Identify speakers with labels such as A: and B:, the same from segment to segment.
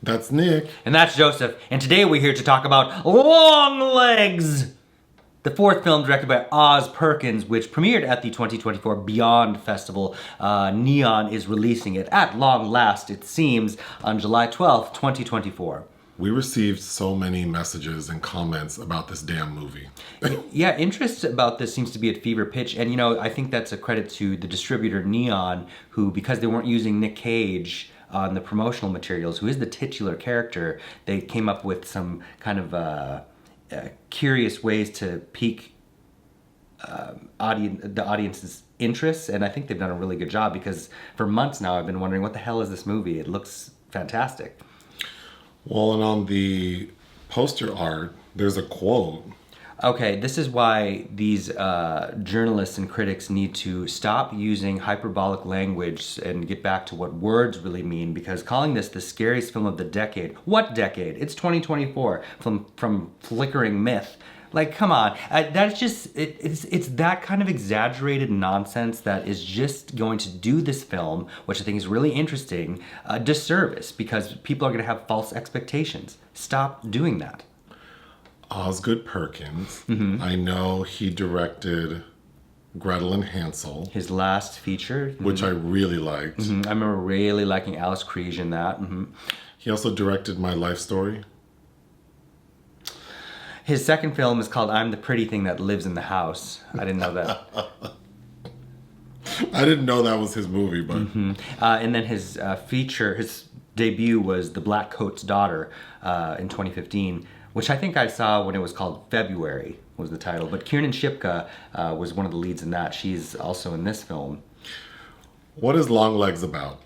A: That's Nick.
B: And that's Joseph. And today we're here to talk about Longlegs, the fourth film directed by Osgood Perkins, which premiered at the 2024 Beyond Festival. Neon is releasing it at long last, it seems, on July 12th, 2024.
A: We received so many messages and comments about this damn movie.
B: Yeah, interest about this seems to be at fever pitch. And, you know, I think that's a credit to the distributor Neon, who, because they weren't using Nick Cage on the promotional materials, who is the titular character, they came up with some kind of curious ways to pique the audience's interests. And I think they've done a really good job, because for months now I've been wondering, what the hell is this movie? It looks fantastic.
A: Well, and on the poster art, there's a quote.
B: Okay, this is why these journalists and critics need to stop using hyperbolic language and get back to what words really mean, because calling this the scariest film of the decade, what decade? It's 2024, from Flickering Myth. Like, come on, that's just, it's that kind of exaggerated nonsense that is just going to do this film, which I think is really interesting, a disservice, because people are going to have false expectations. Stop doing that.
A: Osgood Perkins, I know he directed Gretel and Hansel.
B: His last feature.
A: Which I really liked.
B: I remember really liking Alice Kriege in that.
A: He also directed My Life Story.
B: His second film is called I'm the Pretty Thing That Lives in the House. I didn't know that.
A: I didn't know that was his movie, but...
B: And then his his debut was The Black Coat's Daughter in 2015, which I think I saw when it was called February, was the title. But Kiernan Shipka was one of the leads in that. She's also in this film.
A: What is Longlegs about?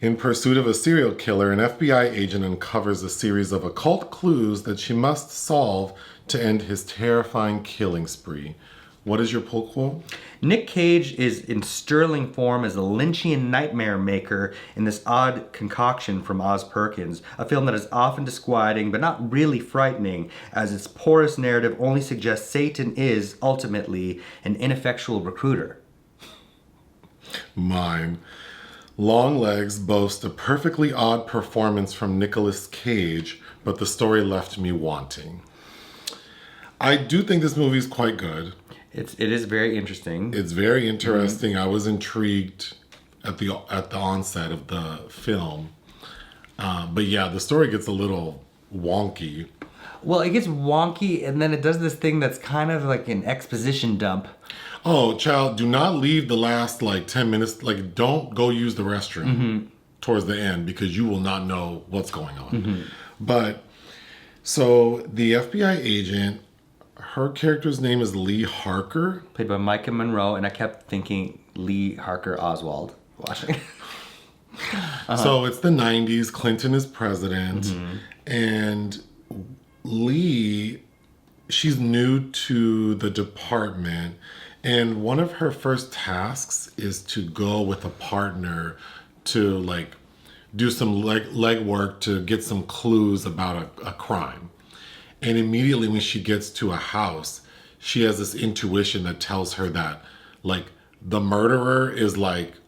A: In pursuit of a serial killer, an FBI agent uncovers a series of occult clues that she must solve to end his terrifying killing spree. What is your pull quote?
B: Nick Cage is in sterling form as a Lynchian nightmare maker in this odd concoction from Oz Perkins, a film that is often disquieting but not really frightening, as its porous narrative only suggests Satan is, ultimately, an ineffectual recruiter.
A: Mine. Longlegs boasts a perfectly odd performance from Nicolas Cage, but the story left me wanting. I do think this movie is quite good.
B: It is very interesting.
A: It's very interesting. I was intrigued at the onset of the film. But yeah, the story gets a little wonky.
B: Well, it gets wonky, and then it does this thing that's kind of like an exposition dump.
A: Oh, child, do not leave the last 10 minutes. Don't go use the restroom towards the end, because you will not know what's going on. But so the FBI agent, her character's name is Lee Harker.
B: Played by Maika Monroe, and I kept thinking Lee Harker Oswald watching.
A: So it's the 90s, Clinton is president, and Lee, she's new to the department, and one of her first tasks is to go with a partner to do some legwork to get some clues about a crime. And immediately when she gets to a house, she has this intuition that tells her that the murderer is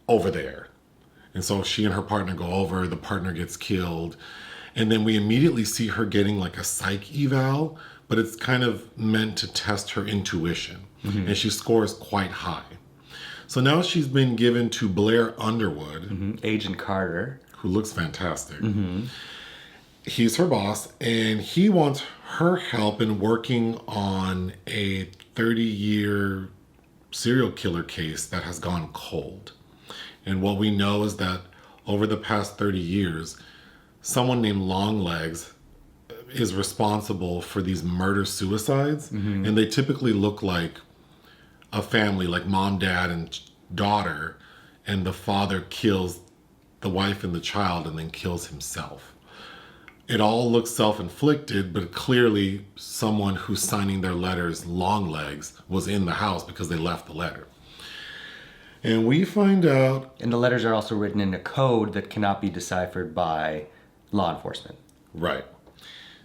A: over there. And so she and her partner go over, the partner gets killed. And then we immediately see her getting a psych eval, but it's kind of meant to test her intuition. And she scores quite high. So now she's been given to Blair Underwood.
B: Agent Carter.
A: Who looks fantastic. He's her boss, and he wants her help in working on a 30-year serial killer case that has gone cold. And what we know is that over the past 30 years, someone named Longlegs is responsible for these murder-suicides, and they typically look like a family, like mom, dad, and daughter, and the father kills the wife and the child and then kills himself. It all looks self-inflicted, but clearly someone who's signing their letters, Longlegs, was in the house because they left the letter. And we find out...
B: And the letters are also written in a code that cannot be deciphered by law enforcement.
A: Right.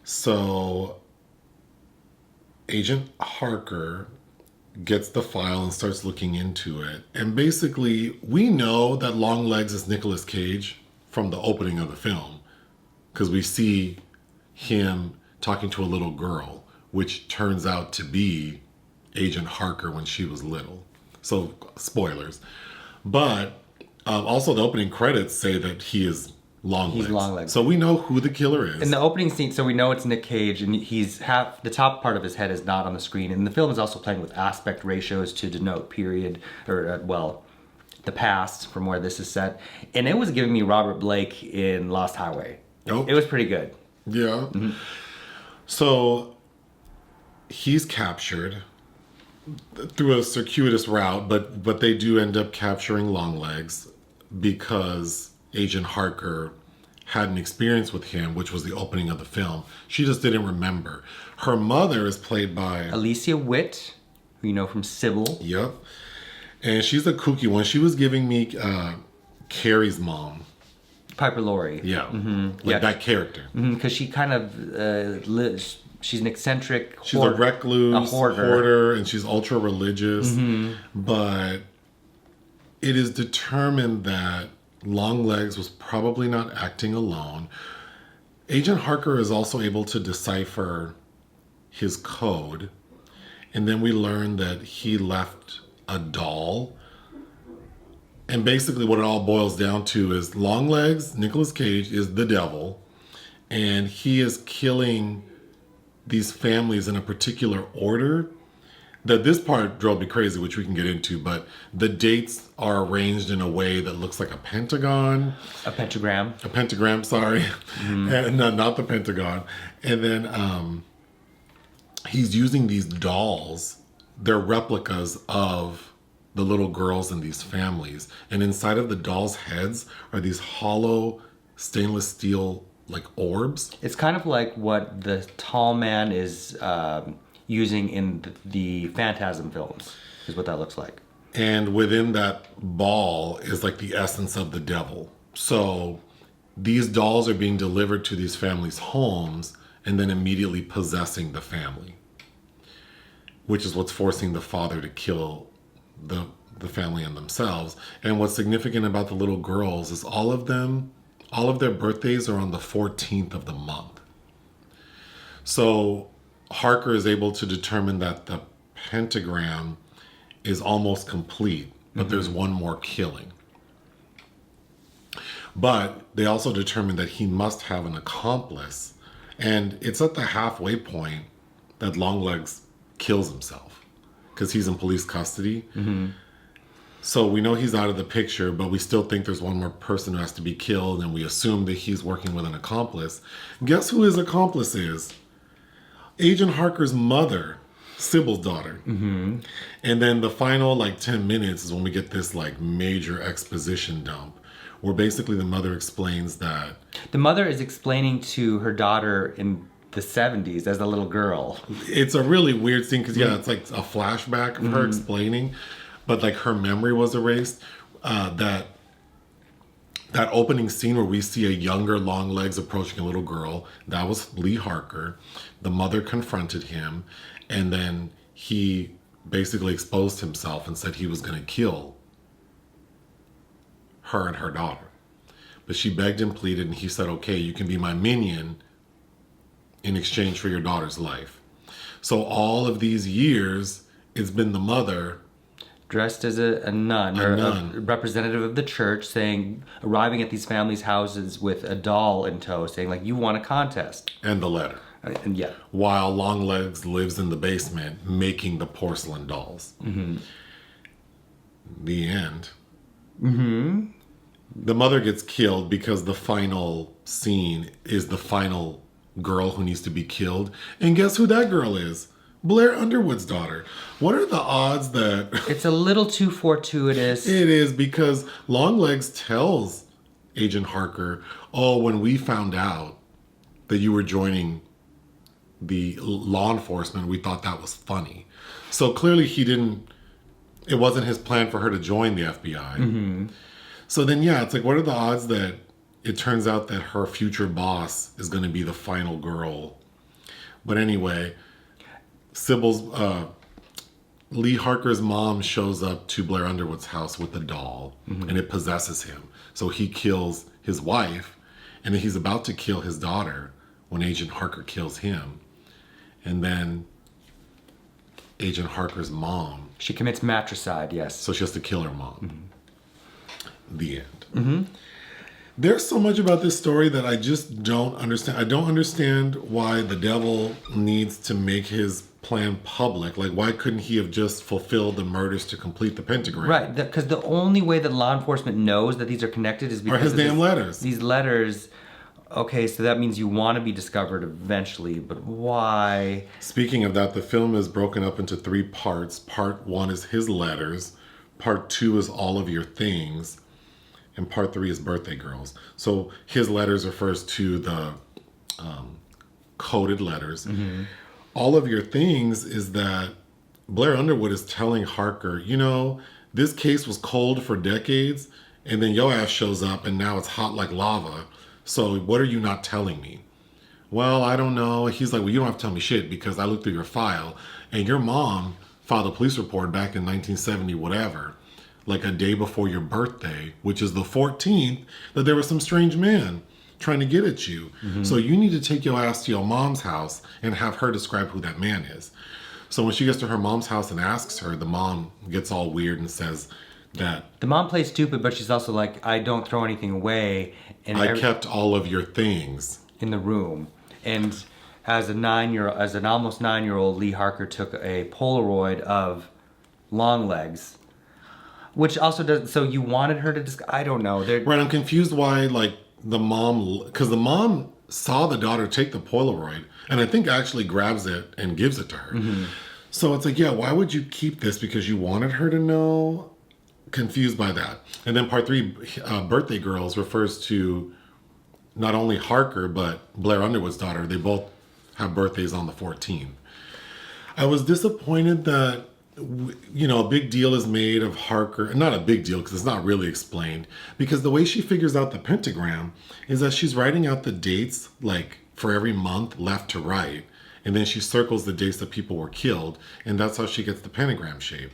A: So Agent Harker gets the file and starts looking into it. And basically, we know that Longlegs is Nicolas Cage from the opening of the film, because we see him talking to a little girl, which turns out to be Agent Harker when she was little. So, spoilers. But also the opening credits say that he is Longlegs.
B: He's Longlegs.
A: So we know who the killer is.
B: In the opening scene, so we know it's Nick Cage, and the top part of his head is not on the screen. And the film is also playing with aspect ratios to denote period, or the past from where this is set. And it was giving me Robert Blake in Lost Highway.
A: Oh.
B: It was pretty good.
A: Yeah. Mm-hmm. So he's captured through a circuitous route, but they do end up capturing Longlegs because Agent Harker had an experience with him, which was the opening of the film. She just didn't remember. Her mother is played by
B: Alicia Witt, who you know from Sybil.
A: Yep. And she's a kooky one. She was giving me Carrie's mom.
B: Piper Laurie.
A: Yeah. Mm-hmm. That character.
B: Because she kind of lives. She's an eccentric
A: She's a recluse,
B: a hoarder,
A: and she's ultra religious. Mm-hmm. But it is determined that Longlegs was probably not acting alone. Agent Harker is also able to decipher his code. And then we learn that he left a doll. And basically what it all boils down to is Longlegs, Nicolas Cage, is the devil. And he is killing these families in a particular order. That this part drove me crazy, which we can get into, but the dates are arranged in a way that looks like a pentagon.
B: A pentagram.
A: A pentagram, sorry. Mm-hmm. And not the pentagon. And then he's using these dolls. They're replicas of the little girls in these families. And inside of the dolls' heads are these hollow stainless steel like orbs.
B: It's kind of like what the tall man is using in the Phantasm films, is what that looks like.
A: And within that ball is like the essence of the devil. So these dolls are being delivered to these families' homes and then immediately possessing the family, which is what's forcing the father to kill the family and themselves. And what's significant about the little girls is all of their birthdays are on the 14th of the month. So Harker is able to determine that the pentagram is almost complete, but there's one more killing. But they also determine that he must have an accomplice. And it's at the halfway point that Longlegs kills himself because he's in police custody. Mm-hmm. So we know he's out of the picture, but we still think there's one more person who has to be killed, and we assume that he's working with an accomplice. Guess who his accomplice is? Agent Harker's mother, Sybil's daughter. Mm-hmm. And then the final 10 minutes is when we get this major exposition dump where basically the mother explains that...
B: The mother is explaining to her daughter in the 70s as a little girl.
A: It's a really weird scene because, it's like a flashback of her explaining, but her memory was erased. That opening scene where we see a younger Longlegs approaching a little girl, that was Lee Harker. The mother confronted him, and then he basically exposed himself and said he was going to kill her and her daughter. But she begged and pleaded, and he said, okay, you can be my minion in exchange for your daughter's life. So all of these years, it's been the mother
B: dressed as a nun, a representative of the church, arriving at these families' houses with a doll in tow, saying, you won a contest.
A: And the letter.
B: And yeah.
A: While Longlegs lives in the basement making the porcelain dolls. Mm-hmm. The end. Mm-hmm. The mother gets killed because the final scene is the final girl who needs to be killed. And guess who that girl is? Blair Underwood's daughter. What are the odds that...
B: It's a little too fortuitous.
A: It is, because Longlegs tells Agent Harker, when we found out that you were joining the law enforcement, we thought that was funny. So clearly it wasn't his plan for her to join the FBI. Mm-hmm. So then, it's what are the odds that it turns out that her future boss is going to be the final girl? But anyway... Lee Harker's mom shows up to Blair Underwood's house with a doll, and it possesses him. So he kills his wife, And then he's about to kill his daughter when Agent Harker kills him. And then Agent Harker's mom.
B: She commits matricide, yes.
A: So she has to kill her mom. The end. There's so much about this story that I just don't understand. I don't understand why the devil needs to make his plan public. Like, why couldn't he have just fulfilled the murders to complete the pentagram?
B: Right, because the only way that law enforcement knows that these are connected is because
A: his damn letters.
B: These letters. Okay, so that means you want to be discovered eventually, but why?
A: Speaking of that, the film is broken up into 3 parts. Part 1 is his letters. Part 2 is all of your things. And part 3 is birthday girls. So his letters refers to the coded letters. All of your things is that Blair Underwood is telling Harker, you know, this case was cold for decades, and then your ass shows up and now it's hot like lava. So what are you not telling me? Well, I don't know. He's like, well, you don't have to tell me shit because I looked through your file and your mom filed a police report back in 1970, whatever, like a day before your birthday, which is the 14th, that there was some strange man trying to get at you. So you need to take your ass to your mom's house and have her describe who that man is. So when she gets to her mom's house and asks her, the mom gets all weird and says that...
B: The mom plays stupid, but she's also like, I don't throw anything away. And
A: I kept all of your things
B: in the room. And as an almost 9-year-old, Lee Harker took a Polaroid of Longlegs, which also does. So you wanted her to I don't know.
A: Right, I'm confused why like the mom, because the mom saw the daughter take the Polaroid, and I think actually grabs it and gives it to her. So it's like, yeah, why would you keep this? Because you wanted her to know. Confused by that. And then part 3, birthday girls, refers to not only Harker but Blair Underwood's daughter. They both have birthdays on the 14th. I was disappointed that, you know, a big deal is made of Harker. Not a big deal because it's not really explained. Because the way she figures out the pentagram is that she's writing out the dates like for every month left to right. And then she circles the dates that people were killed. And that's how she gets the pentagram shape.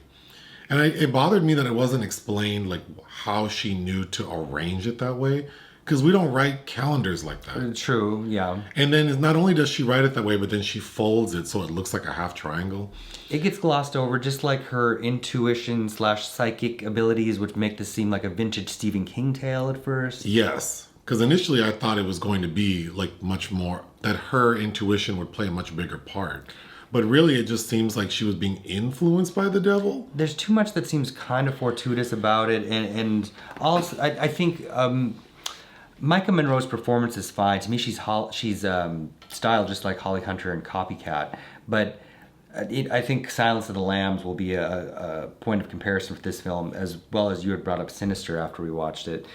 A: And it bothered me that it wasn't explained like how she knew to arrange it that way. Because we don't write calendars like that.
B: True, yeah.
A: And then not only does she write it that way, but then she folds it so it looks like a half triangle.
B: It gets glossed over, just like her intuition / psychic abilities, which make this seem like a vintage Stephen King tale at first.
A: Yes. Because initially I thought it was going to be like much more, that her intuition would play a much bigger part. But really, it just seems like she was being influenced by the devil.
B: There's too much that seems kind of fortuitous about it. And also, I think Maika Monroe's performance is fine. To me, she's styled just like Holly Hunter and Copycat. But I think Silence of the Lambs will be a point of comparison for this film, as well as you had brought up Sinister after we watched it.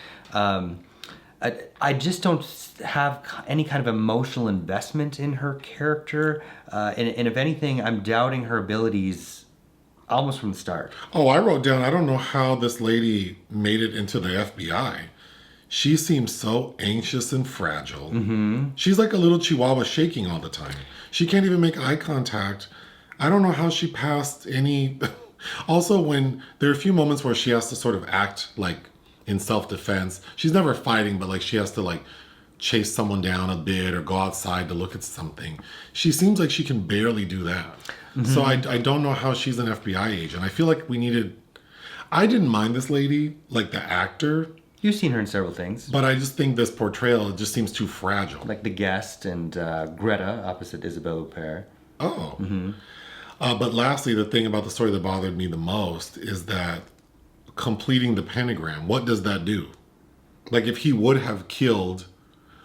B: I just don't have any kind of emotional investment in her character. And if anything, I'm doubting her abilities almost from the start.
A: Oh, I wrote down, I don't know how this lady made it into the FBI. She seems so anxious and fragile. She's like a little chihuahua shaking all the time. She can't even make eye contact. I don't know how she passed any... Also, when there are a few moments where she has to sort of act like in self-defense. She's never fighting, but like she has to like chase someone down a bit or go outside to look at something. She seems like she can barely do that. So I don't know how she's an FBI agent. I feel like I didn't mind this lady, like the actor.
B: You've seen her in several things.
A: But I just think this portrayal just seems too fragile.
B: Like The Guest and Greta opposite Isabelle Huppert.
A: Oh. But lastly, the thing about the story that bothered me the most is that completing the pentagram, what does that do? Like if he would have killed,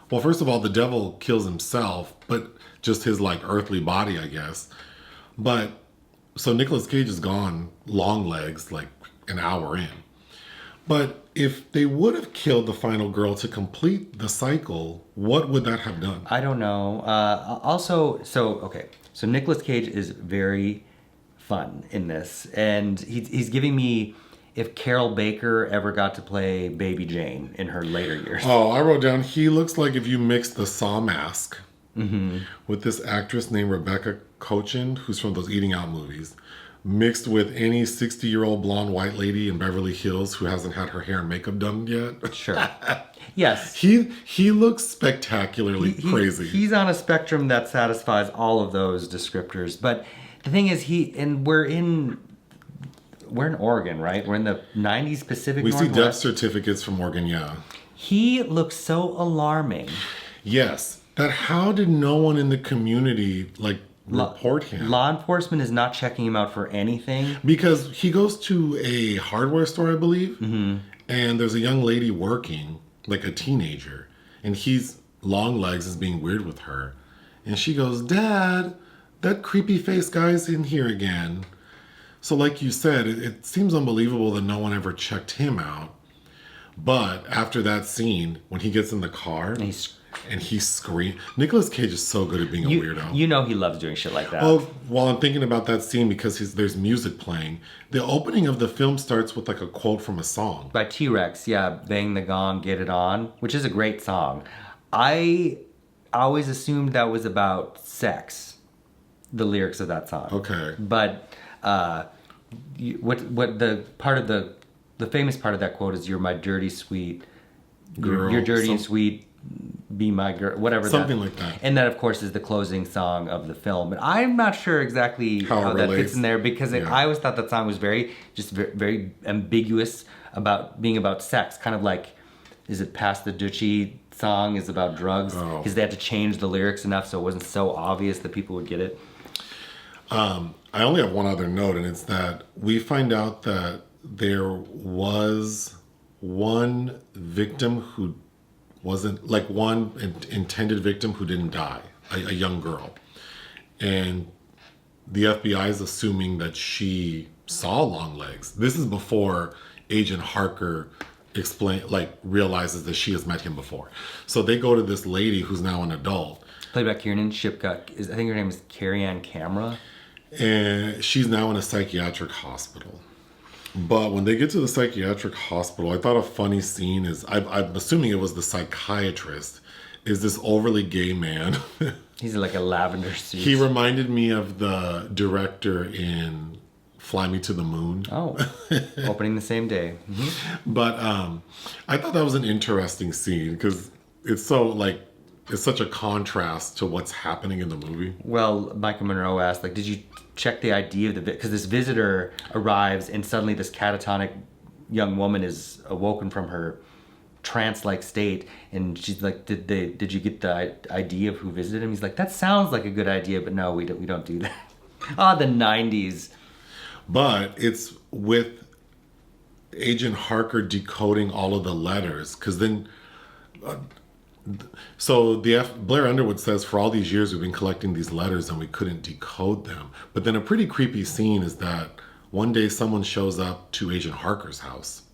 A: well, first of all, the devil kills himself, but just his like earthly body, I guess. But so Nicolas Cage is gone, Longlegs, like an hour in. But if they would have killed the final girl to complete the cycle, what would that have done?
B: I don't know. So Nicolas Cage is very fun in this, and he's giving me, if Carol Baker ever got to play Baby Jane in her later years.
A: Oh, I wrote down, he looks like if you mixed the Saw mask with this actress named Rebecca Cochin, who's from those Eating Out movies. mixed with any 60-year-old blonde white lady in Beverly Hills who hasn't had her hair and makeup done yet.
B: Sure. Yes.
A: He looks spectacularly crazy.
B: He's on a spectrum that satisfies all of those descriptors. But the thing is, we're in Oregon, right? We're in the 90s Pacific Northwest.
A: We see death certificates from Oregon, yeah.
B: He looks so alarming.
A: Yes. That how did no one in the community, report him?
B: Law enforcement is not checking him out for anything.
A: Because he goes to a hardware store, I believe, and there's a young lady working, like a teenager, and Longlegs is being weird with her. And she goes, "Dad, that creepy face guy's in here again." So like you said, it seems unbelievable that no one ever checked him out. But after that scene, when he gets in the car and he screams, Nicolas Cage is so good at being a weirdo.
B: You know he loves doing shit like that.
A: Well, while I'm thinking about that scene, because there's music playing, the opening of the film starts with like a quote from a song.
B: By T-Rex, yeah, Bang the Gong, Get It On, which is a great song. I always assumed that was about sex, the lyrics of that song.
A: Okay.
B: But what the famous part of that quote is, "You're my dirty sweet girl. You're dirty and sweet, be my girl," whatever.
A: Something like that.
B: And that, of course, is the closing song of the film. But I'm not sure exactly how that fits in there, because I always thought that song was very ambiguous about being about sex. Kind of like, is it Pass the Dutchie song is about drugs? Because they had to change the lyrics enough so it wasn't so obvious that people would get it.
A: I only have one other note, and it's that we find out that there was one victim who wasn't, like one intended victim who didn't die, a young girl. And the FBI is assuming that she saw Longlegs. This is before Agent Harker realizes that she has met him before. So they go to this lady who's now an adult. Played
B: by Kiernan, Shipka. I think her name is Carrie Camera.
A: And she's now in a psychiatric hospital. But when they get to the psychiatric hospital, I thought a funny scene is, I'm assuming it was the psychiatrist, is this overly gay man.
B: He's in like a lavender suit.
A: He reminded me of the director in Fly Me to the Moon.
B: Oh, opening the same day. Mm-hmm.
A: But I thought that was an interesting scene because it's such a contrast to what's happening in the movie.
B: Well, Maika Monroe asked, did you check the ID of because this visitor arrives and suddenly this catatonic young woman is awoken from her trance-like state, and she's like, did you get the ID of who visited him? He's like, that sounds like a good idea, but no, we don't do that. The 90s.
A: But it's with Agent Harker decoding all of the letters, because then so Blair Underwood says, for all these years we've been collecting these letters and we couldn't decode them. But then a pretty creepy scene is that one day someone shows up to Agent Harker's house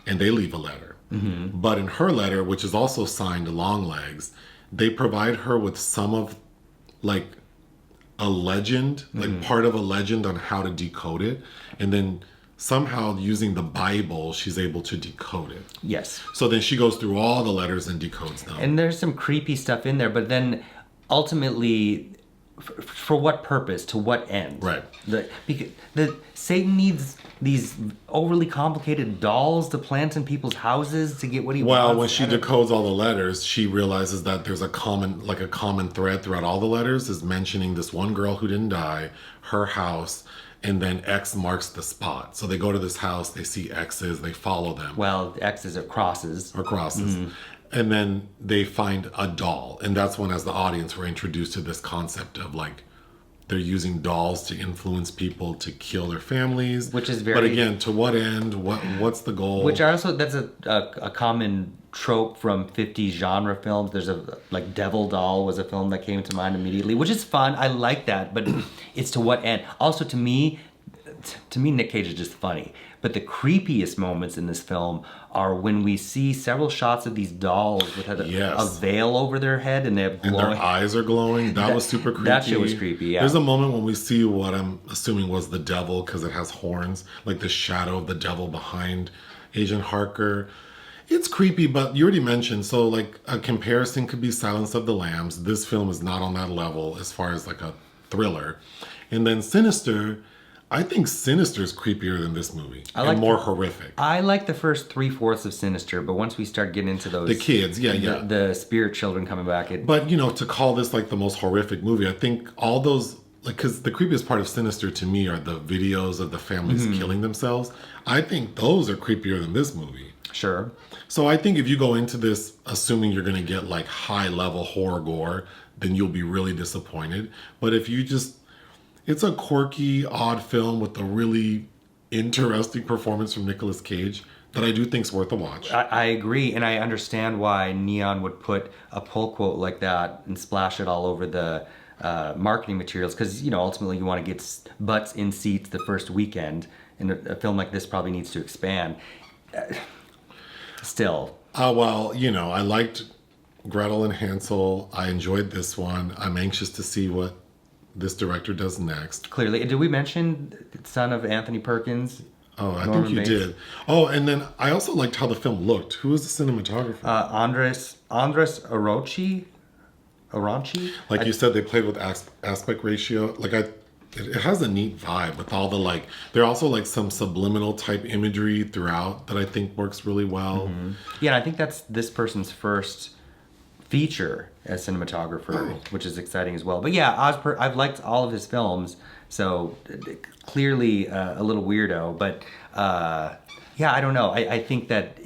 A: and they leave a letter. Mm-hmm. But in her letter, which is also signed Longlegs, they provide her with some of a legend, mm-hmm. part of a legend on how to decode it. And then somehow using the Bible, she's able to decode it.
B: Yes.
A: So then she goes through all the letters and decodes them.
B: And there's some creepy stuff in there, but then ultimately, for what purpose? To what end?
A: Right.
B: Because Satan needs these overly complicated dolls to plant in people's houses to get what he wants.
A: Well, when she decodes all the letters, she realizes that there's a common thread throughout all the letters is mentioning this one girl who didn't die, her house, and then X marks the spot. So they go to this house, they see X's, they follow them.
B: Well, X's are crosses.
A: Mm-hmm. And then they find a doll. And that's when, as the audience, we're introduced to this concept of they're using dolls to influence people to kill their families.
B: Which is very...
A: But again, to what end? What's the goal?
B: Which that's a common trope from 50s genre films. There's Devil Doll was a film that came to mind immediately, which is fun. I like that, but it's to what end? Also, to me, Nick Cage is just funny. But the creepiest moments in this film are when we see several shots of these dolls with a veil over their head and their
A: eyes are glowing. That was super creepy.
B: That shit was creepy, yeah.
A: There's a moment when we see what I'm assuming was the devil because it has horns, the shadow of the devil behind Agent Harker. It's creepy, but you already mentioned, so a comparison could be Silence of the Lambs. This film is not on that level as far as a thriller. And then Sinister, I think Sinister's creepier than this movie.
B: like
A: more horrific.
B: I like the first 3/4 of Sinister, but once we start getting into those...
A: The kids, yeah.
B: The spirit children coming back.
A: But, to call this like the most horrific movie, I think all those... Like, because the creepiest part of Sinister to me are the videos of the families killing themselves. I think those are creepier than this movie.
B: Sure.
A: So I think if you go into this assuming you're going to get like high level horror gore, then you'll be really disappointed. But if you just... It's a quirky, odd film with a really interesting performance from Nicolas Cage that I do think's worth a watch.
B: I agree, and I understand why Neon would put a pull quote like that and splash it all over the marketing materials, because ultimately you want to get butts in seats the first weekend, and a film like this probably needs to expand. Still.
A: Well, I liked Gretel and Hansel. I enjoyed this one. I'm anxious to see what this director does next.
B: Clearly. Did we mention son of Anthony Perkins?
A: Oh, I think you did. Oh, and then I also liked how the film looked. Who was the cinematographer?
B: Andres Aronchi?
A: Like you said, they played with aspect ratio. Like it has a neat vibe with all the there are also some subliminal type imagery throughout that I think works really well.
B: Mm-hmm. Yeah, and I think that's this person's first feature as cinematographer, which is exciting as well. But yeah, I've liked all of his films, so clearly a little weirdo. But yeah, I don't know. I think that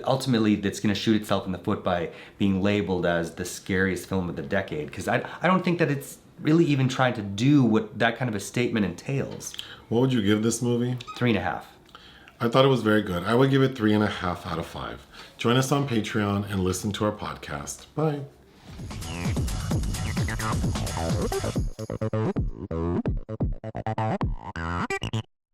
B: ultimately that's going to shoot itself in the foot by being labeled as the scariest film of the decade, because I don't think that it's really even trying to do what that kind of a statement entails.
A: What would you give this movie?
B: 3.5. I
A: thought it was very good. I would give it 3.5 out of 5. Join us on Patreon and listen to our podcast. Bye.